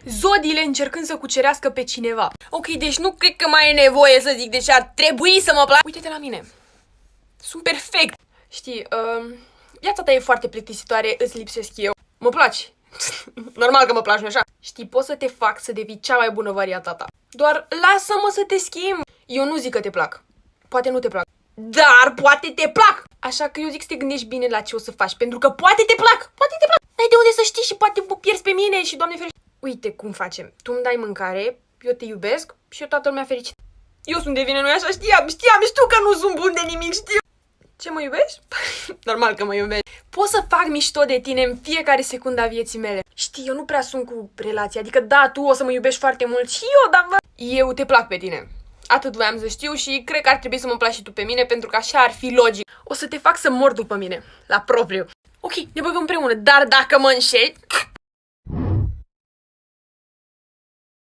Zodiile încercând să cucerească pe cineva. Ok, deci nu cred că mai e nevoie să zic, deci ar trebui să mă plac. Uite-te la mine. Sunt perfect. Știi, viața ta e foarte plictisitoare, îți lipsesc eu. Mă placi. Normal că mă placi, nu așa? Știi, pot să te fac să devii cea mai bună varianta ta. Doar lasă-mă să te schimb. Eu nu zic că te plac. Poate nu te plac. Dar poate te plac! Așa că eu zic să te gândești bine la ce o să faci, pentru că poate te plac! Poate te plac! N-ai de unde să știi și poate mă pierzi pe mine și Doamne ferește. Uite cum facem. Tu îmi dai mâncare, eu te iubesc și eu toată lumea fericită. Eu sunt de vină, nu-i așa? Știu că nu sunt bun de nimic, știu. Ce, mă iubești? Normal că mă iubești. Pot să fac mișto de tine în fiecare secundă a vieții mele. Știi, eu nu prea sunt cu relații, adică da, tu o să mă iubești foarte mult și eu, dar eu te plac pe tine. Atât voiam să știu și cred că ar trebui să mă placi și tu pe mine, pentru că așa ar fi logic. O să te fac să mor după mine, la propriu. Ok, ne băgăm împreună, dar dacă mă înșeli,